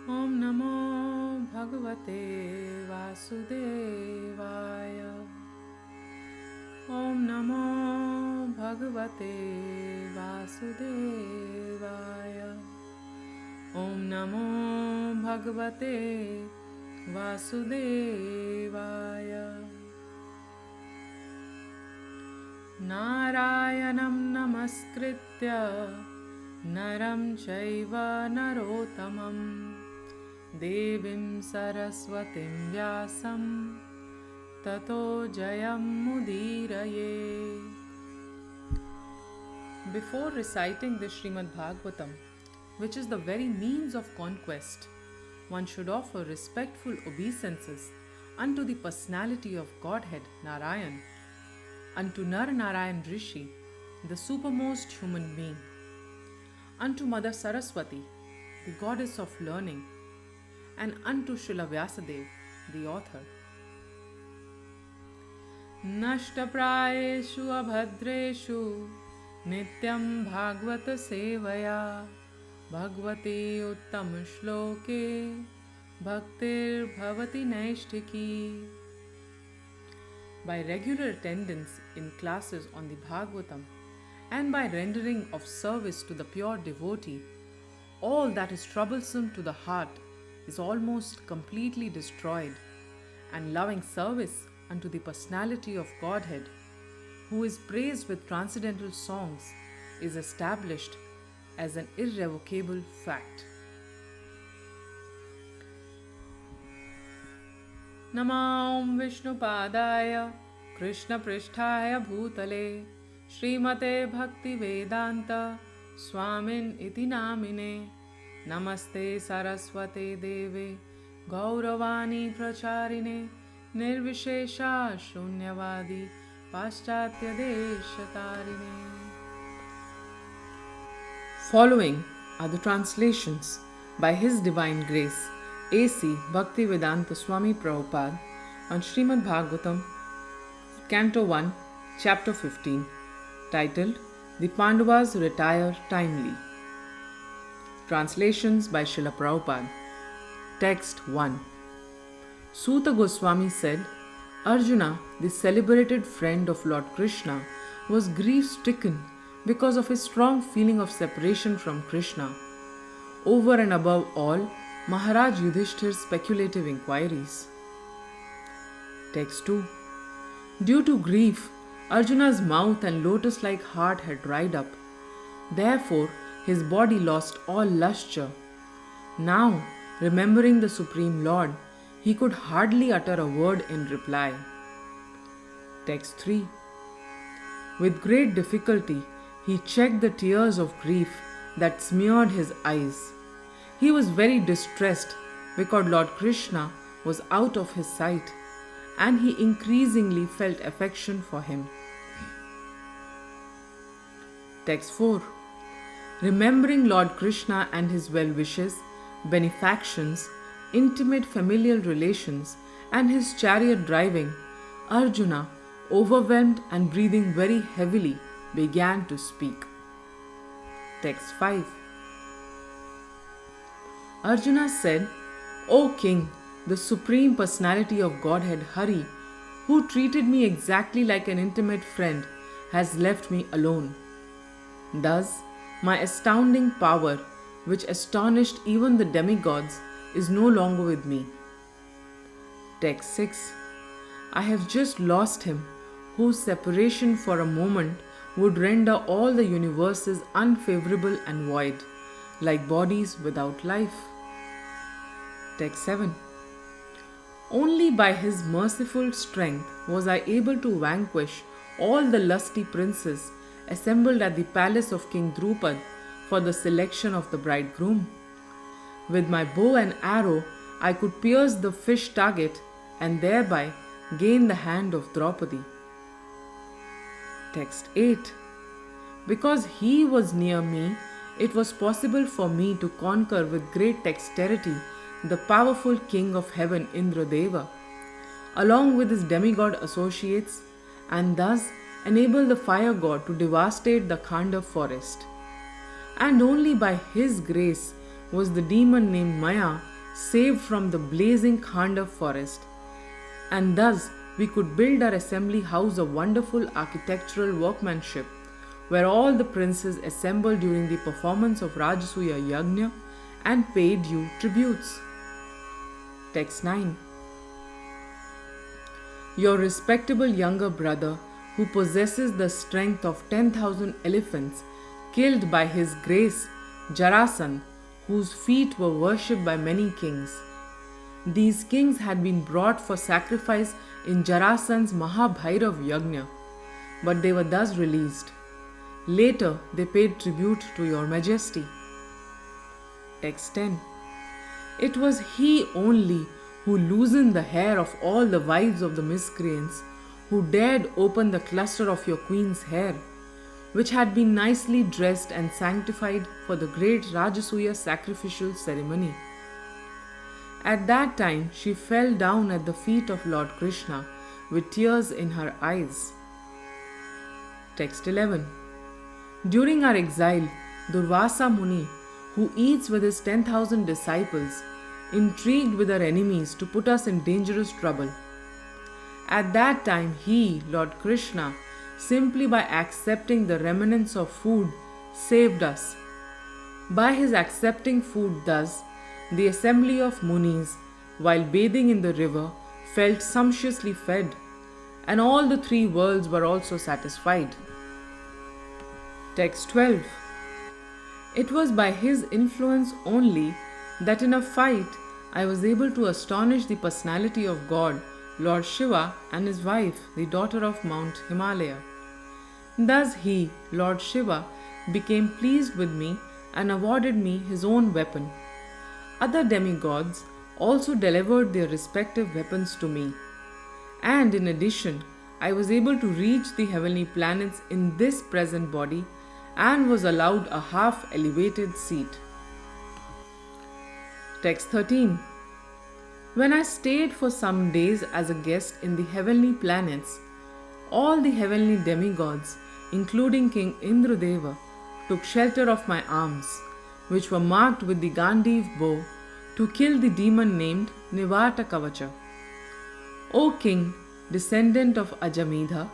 Om Namo Bhagavate Vasudevaya. Om Namo Bhagavate Vasudevaya. Om Namo Bhagavate Vasudevaya. Narayanam Namaskritya Naram Chaiva Narottamam Devim Saraswatim Vyasam Tato Jayam Mudiraye. Before reciting the Srimad Bhagavatam, which is the very means of conquest, one should offer respectful obeisances unto the personality of Godhead Narayan, unto Nar Narayan Rishi, the supermost human being, unto Mother Saraswati, the goddess of learning, and unto Srila Vyasadeva, the author. Nashtaprayeshu abhadreshu nityam bhagavata sevaya bhagavate uttam shloke bhaktir bhavati naishtiki. By regular attendance in classes on the Bhagavatam and by rendering of service to the pure devotee, all that is troublesome to the heart is almost completely destroyed, and loving service unto the personality of Godhead, who is praised with transcendental songs, is established as an irrevocable fact. Namam Vishnupadaya Krishna Pristhaya Bhutale Srimate Bhaktivedanta Swamin iti namine Namaste Saraswate Deve Gauravani Pracharine Nirvishesha Shunyavadi Paschatya Deshatarine. Following are the translations by His Divine Grace A.C. Bhaktivedanta Swami Prabhupada on Srimad Bhagavatam, Canto 1, Chapter 15, titled The Pandavas Retire Timely. Translations by Srila Prabhupada. Text 1. Suta Goswami said, Arjuna, the celebrated friend of Lord Krishna, was grief-stricken because of his strong feeling of separation from Krishna. Over and above all, Maharaj Yudhishthir's speculative inquiries. Text 2. Due to grief, Arjuna's mouth and lotus-like heart had dried up. Therefore, his body lost all lustre. Now, remembering the Supreme Lord, he could hardly utter a word in reply. Text 3. With great difficulty, he checked the tears of grief that smeared his eyes. He was very distressed because Lord Krishna was out of his sight, and he increasingly felt affection for him. Text 4. Remembering Lord Krishna and his well-wishes, benefactions, intimate familial relations, and his chariot driving, Arjuna, overwhelmed and breathing very heavily, began to speak. Text 5. Arjuna said, O King, the Supreme Personality of Godhead Hari, who treated me exactly like an intimate friend, has left me alone. Thus, my astounding power, which astonished even the demigods, is no longer with me. Text 6. I have just lost him, whose separation for a moment would render all the universes unfavorable and void, like bodies without life. Text 7. Only by his merciful strength was I able to vanquish all the lusty princes assembled at the palace of King Drupad for the selection of the bridegroom. With my bow and arrow, I could pierce the fish target and thereby gain the hand of Draupadi. Text 8. Because he was near me, it was possible for me to conquer with great dexterity the powerful king of heaven Indradeva, along with his demigod associates, and thus enable the fire god to devastate the Khanda forest. And only by his grace was the demon named Maya saved from the blazing Khanda forest. And thus we could build our assembly house of wonderful architectural workmanship, where all the princes assembled during the performance of Rajasuya Yajna and paid due tributes. Text 9. Your respectable younger brother, who possesses the strength of 10,000 elephants, killed by his grace Jarasandha, whose feet were worshipped by many kings. These kings had been brought for sacrifice in Jarasandha's Mahabhairav Yajna, but they were thus released. Later, they paid tribute to your majesty. Text 10. It was he only who loosened the hair of all the wives of the miscreants, who dared open the cluster of your queen's hair, which had been nicely dressed and sanctified for the great Rajasuya sacrificial ceremony. At that time, she fell down at the feet of Lord Krishna with tears in her eyes. Text 11. During our exile, Durvasa Muni, who eats with his 10,000 disciples, intrigued with our enemies to put us in dangerous trouble. At that time, he, Lord Krishna, simply by accepting the remnants of food, saved us. By his accepting food thus, the assembly of Munis, while bathing in the river, felt sumptuously fed, and all the three worlds were also satisfied. Text 12. It was by his influence only that in a fight I was able to astonish the personality of God, Lord Shiva, and his wife, the daughter of Mount Himalaya. Thus he, Lord Shiva, became pleased with me and awarded me his own weapon. Other demigods also delivered their respective weapons to me. And in addition, I was able to reach the heavenly planets in this present body and was allowed a half elevated seat. Text 13. When I stayed for some days as a guest in the heavenly planets, all the heavenly demigods, including King Indradeva, took shelter of my arms, which were marked with the Gandiv bow, to kill the demon named Nivata Kavacha. O King, descendant of Ajamedha,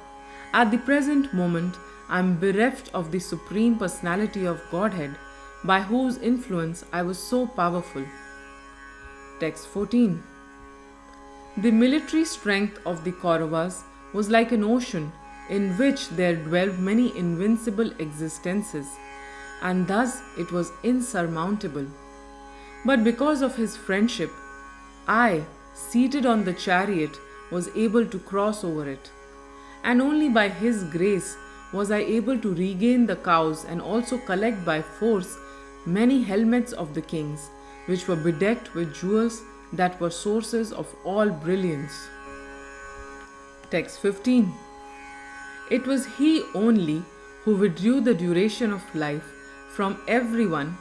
at the present moment I am bereft of the Supreme Personality of Godhead, by whose influence I was so powerful. Text 14. The military strength of the Kauravas was like an ocean in which there dwelled many invincible existences, and thus it was insurmountable. But because of his friendship, I, seated on the chariot, was able to cross over it, and only by his grace was I able to regain the cows and also collect by force many helmets of the kings, which were bedecked with jewels that were sources of all brilliance. Text 15. It was he only who withdrew the duration of life from everyone,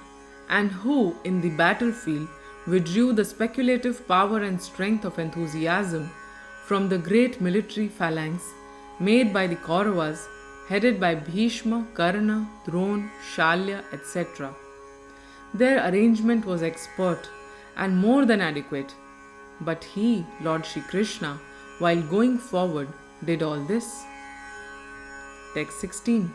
and who in the battlefield withdrew the speculative power and strength of enthusiasm from the great military phalanx made by the Kauravas, headed by Bhishma, Karna, Drona, Shalya, etc. Their arrangement was expert and more than adequate, but he, Lord Shri Krishna, while going forward, did all this. Text 16.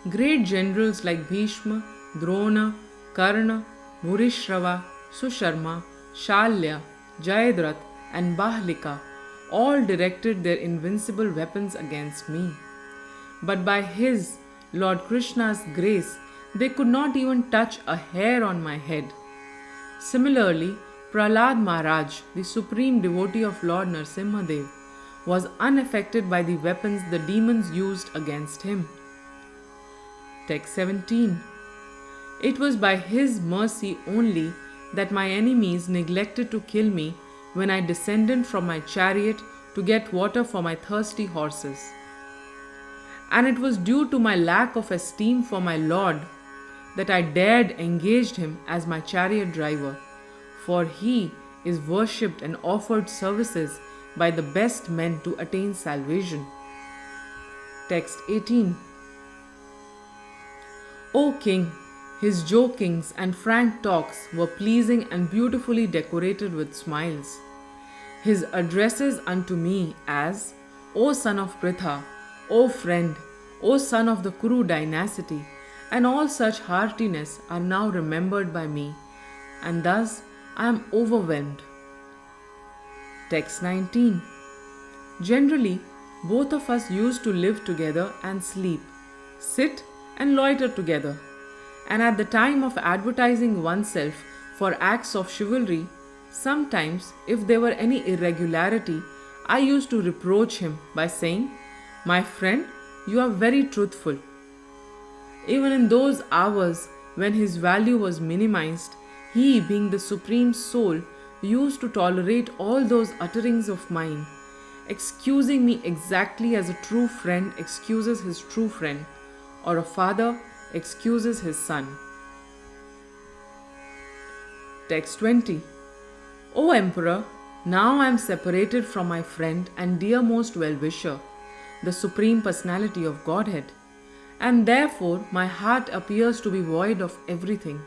Great generals like Bhishma, Drona, Karna, Bhurishrava, Susharma, Shalya, Jayadratha, and Bahlika all directed their invincible weapons against me. But by his, Lord Krishna's grace, they could not even touch a hair on my head. Similarly, Prahlad Maharaj, the supreme devotee of Lord Narasimhadev, was unaffected by the weapons the demons used against him. Text 17. It was by his mercy only that my enemies neglected to kill me when I descended from my chariot to get water for my thirsty horses. And it was due to my lack of esteem for my Lord that I dared engage him as my chariot driver, for he is worshipped and offered services by the best men to attain salvation. Text 18. O King, His jokings and frank talks were pleasing and beautifully decorated with smiles. His addresses unto me as, O son of Pritha, O friend, O son of the Kuru dynasty, and all such heartiness are now remembered by me, and thus I am overwhelmed. Text 19. Generally, both of us used to live together and sleep, sit and loiter together, and at the time of advertising oneself for acts of chivalry, sometimes, if there were any irregularity, I used to reproach him by saying, My friend, you are very truthful. Even in those hours when his value was minimized, he, being the Supreme Soul, used to tolerate all those utterings of mine, excusing me exactly as a true friend excuses his true friend, or a father excuses his son. Text 20. O Emperor, now I am separated from my friend and dearmost well-wisher, the Supreme Personality of Godhead, and therefore my heart appears to be void of everything.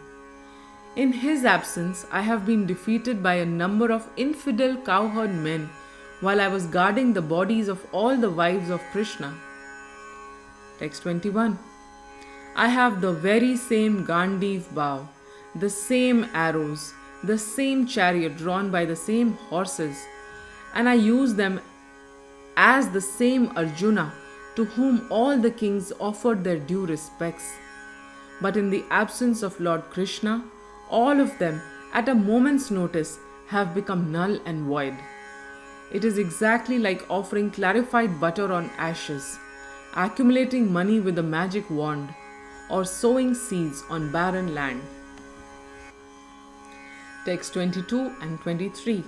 In his absence, I have been defeated by a number of infidel cowherd men while I was guarding the bodies of all the wives of Krishna. Text 21. I have the very same Gandiv bow, the same arrows, the same chariot drawn by the same horses, and I use them as the same Arjuna to whom all the kings offered their due respects. But in the absence of Lord Krishna, all of them at a moment's notice have become null and void. It is exactly like offering clarified butter on ashes, accumulating money with a magic wand, or sowing seeds on barren land. Text 22 and 23.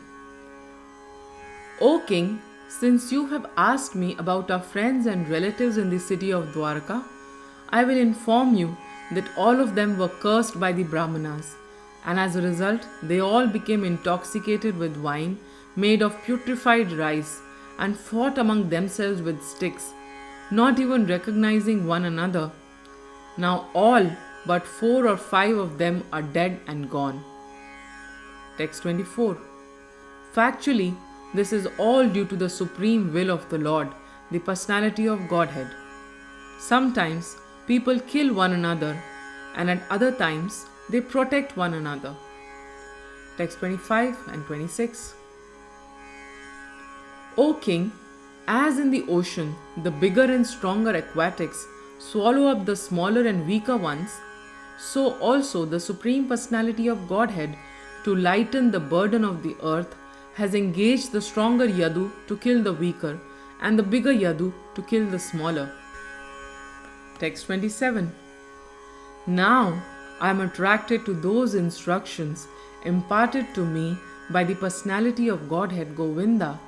O King, since you have asked me about our friends and relatives in the city of Dwarka, I will inform you that all of them were cursed by the Brahmanas, and as a result, they all became intoxicated with wine made of putrefied rice and fought among themselves with sticks, not even recognizing one another. Now all but 4 or 5 of them are dead and gone. Text 24. Factually, this is all due to the supreme will of the Lord, the personality of Godhead. Sometimes people kill one another, and at other times they protect one another. Text 25 and 26. O King, as in the ocean, the bigger and stronger aquatics swallow up the smaller and weaker ones, so also the Supreme Personality of Godhead, to lighten the burden of the earth, has engaged the stronger Yadu to kill the weaker, and the bigger Yadu to kill the smaller. Text 27. Now I am attracted to those instructions imparted to me by the personality of Godhead Govinda,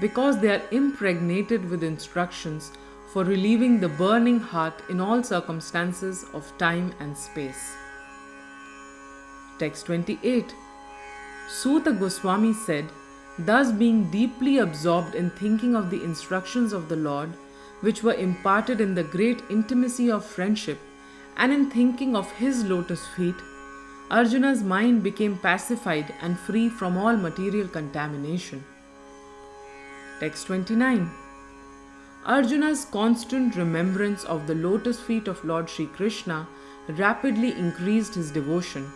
because they are impregnated with instructions for relieving the burning heart in all circumstances of time and space. Text 28. Suta Goswami said, thus being deeply absorbed in thinking of the instructions of the Lord, which were imparted in the great intimacy of friendship, and in thinking of his lotus feet, Arjuna's mind became pacified and free from all material contamination. Text 29. Arjuna's constant remembrance of the lotus feet of Lord Sri Krishna rapidly increased his devotion,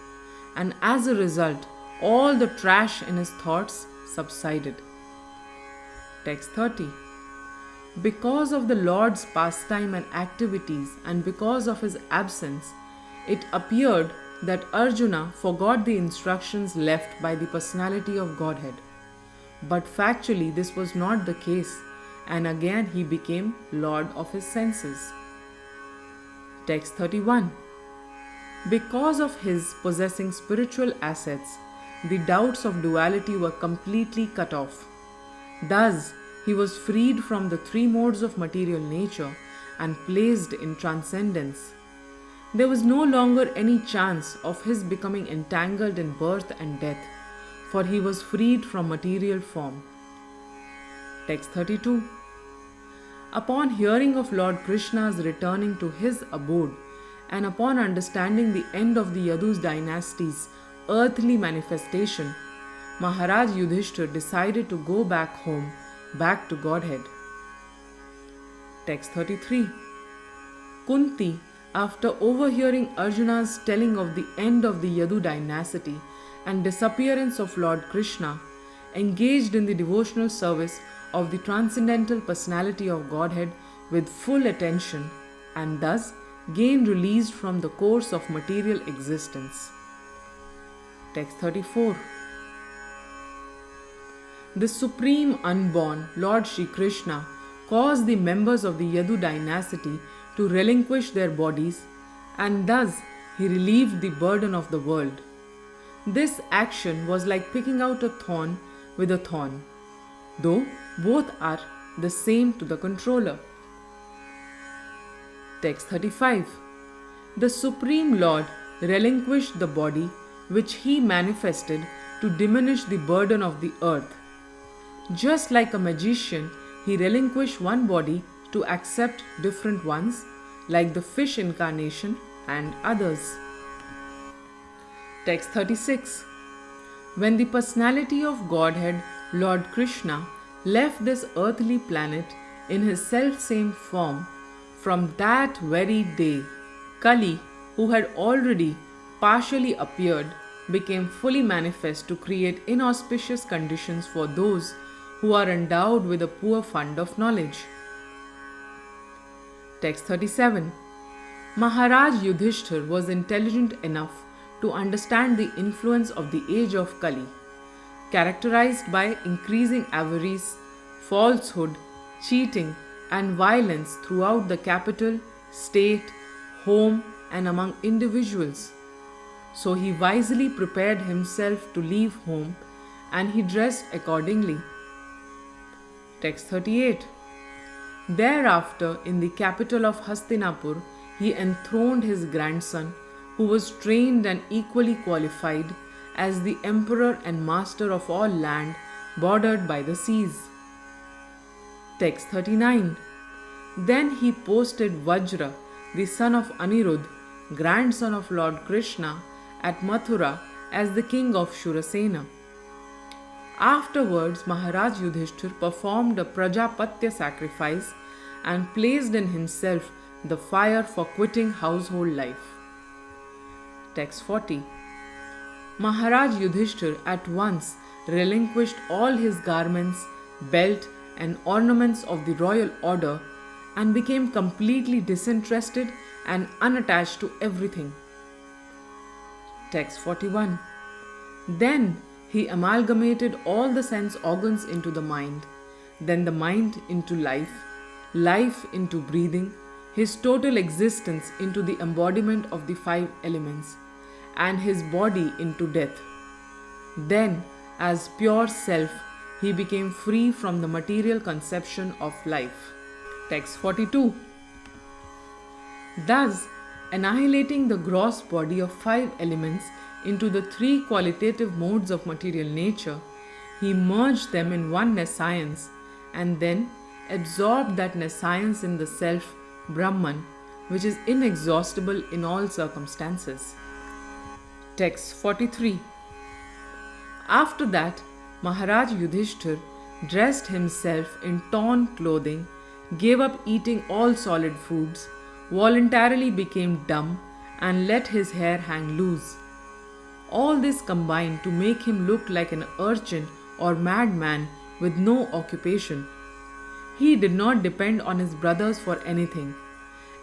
and as a result, all the trash in his thoughts subsided. Text 30. Because of the Lord's pastime and activities, and because of his absence, it appeared that Arjuna forgot the instructions left by the personality of Godhead. But factually this was not the case, and again he became lord of his senses. Text 31. Because of his possessing spiritual assets, the doubts of duality were completely cut off. Thus, he was freed from the 3 modes of material nature and placed in transcendence. There was no longer any chance of his becoming entangled in birth and death, for he was freed from material form. Text 32. Upon hearing of Lord Krishna's returning to his abode and upon understanding the end of the Yadu's dynasty's earthly manifestation, Maharaj Yudhishthir decided to go back home, back to Godhead. Text 33. Kunti, after overhearing Arjuna's telling of the end of the Yadu dynasty and disappearance of Lord Krishna, engaged in the devotional service of the transcendental personality of Godhead with full attention, and thus gained release from the course of material existence. Text 34. The Supreme Unborn, Lord Shri Krishna, caused the members of the Yadu dynasty to relinquish their bodies, and thus he relieved the burden of the world. This action was like picking out a thorn with a thorn, though both are the same to the controller. Text 35. The Supreme Lord relinquished the body which he manifested to diminish the burden of the earth. Just like a magician, he relinquished one body to accept different ones, like the fish incarnation and others. Text 36. When the personality of Godhead, Lord Krishna, left this earthly planet in his self-same form, from that very day, Kali, who had already partially appeared, became fully manifest to create inauspicious conditions for those who are endowed with a poor fund of knowledge. Text 37. Maharaj Yudhishthir was intelligent enough to understand the influence of the age of Kali, characterized by increasing avarice, falsehood, cheating, and violence throughout the capital, state, home, and among individuals. So he wisely prepared himself to leave home, and he dressed accordingly. Text 38. Thereafter, in the capital of Hastinapur, he enthroned his grandson, who was trained and equally qualified as the emperor and master of all land bordered by the seas. Text 39. Then he posted Vajra, the son of Anirudh, grandson of Lord Krishna, at Mathura as the king of Shurasena. Afterwards, Maharaj Yudhishthir performed a Prajapatya sacrifice and placed in himself the fire for quitting household life. Text 40. Maharaj Yudhishthir at once relinquished all his garments, belt, and ornaments of the royal order and became completely disinterested and unattached to everything. Text 41. Then he amalgamated all the sense organs into the mind, then the mind into life, life into breathing, his total existence into the embodiment of the 5 elements, and his body into death. Then, as pure self, he became free from the material conception of life. Text 42. Thus, annihilating the gross body of 5 elements into the 3 qualitative modes of material nature, he merged them in one nescience and then absorbed that nescience in the self, Brahman, which is inexhaustible in all circumstances. Text 43. After that, Maharaj Yudhishthir dressed himself in torn clothing, gave up eating all solid foods, voluntarily became dumb, and let his hair hang loose. All this combined to make him look like an urchin or madman with no occupation. He did not depend on his brothers for anything,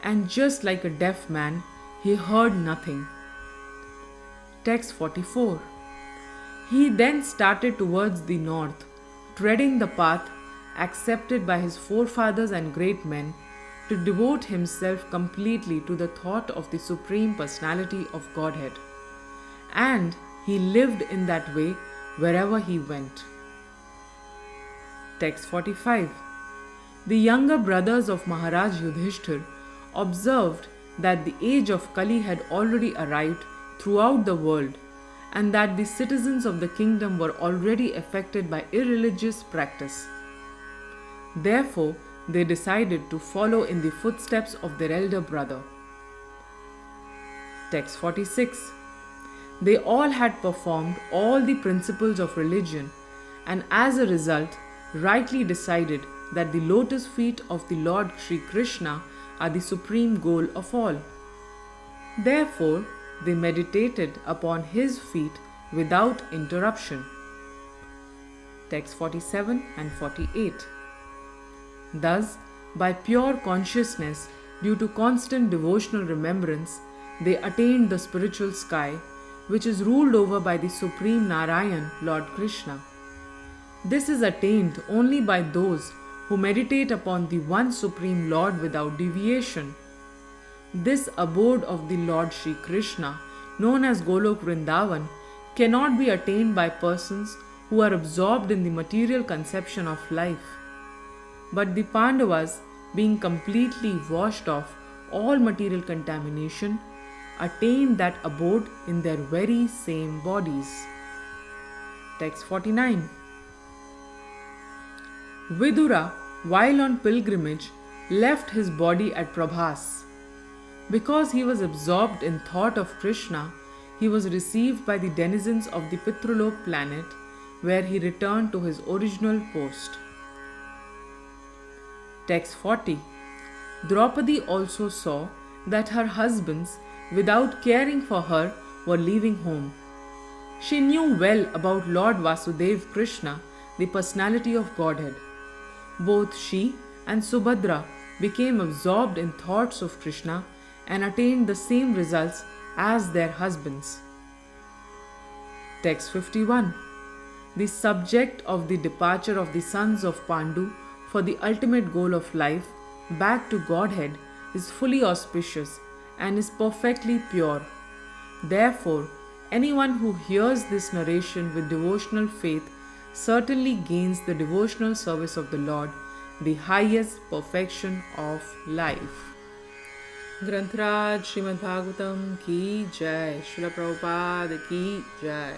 and just like a deaf man, he heard nothing. Text 44. He then started towards the north, treading the path accepted by his forefathers and great men, to devote himself completely to the thought of the Supreme Personality of Godhead. And he lived in that way wherever he went. Text 45. The younger brothers of Maharaj Yudhishthir observed that the age of Kali had already arrived throughout the world, and that the citizens of the kingdom were already affected by irreligious practice. Therefore, they decided to follow in the footsteps of their elder brother. Text 46. They all had performed all the principles of religion and as a result rightly decided that the lotus feet of the Lord Sri Krishna are the supreme goal of all. Therefore, they meditated upon his feet without interruption. Text 47 and 48. Thus, by pure consciousness, due to constant devotional remembrance, they attained the spiritual sky, which is ruled over by the Supreme Narayan, Lord Krishna. This is attained only by those who meditate upon the one Supreme Lord without deviation. This abode of the Lord Sri Krishna, known as Golok Vrindavan, cannot be attained by persons who are absorbed in the material conception of life. But the Pandavas, being completely washed off all material contamination, attained that abode in their very same bodies. Text 49. Vidura, while on pilgrimage, left his body at Prabhas. Because he was absorbed in thought of Krishna, he was received by the denizens of the Pitralok planet, where he returned to his original post. Text 40. Draupadi also saw that her husbands, without caring for her, were leaving home. She knew well about Lord Vasudeva Krishna, the personality of Godhead. Both she and Subhadra became absorbed in thoughts of Krishna and attained the same results as their husbands. Text 51. The subject of the departure of the sons of Pandu for the ultimate goal of life, back to Godhead, is fully auspicious and is perfectly pure. Therefore, anyone who hears this narration with devotional faith certainly gains the devotional service of the Lord, the highest perfection of life. Grantaraj Srimad Bhagavatam ki jai, Srila Prabhupada ki jai.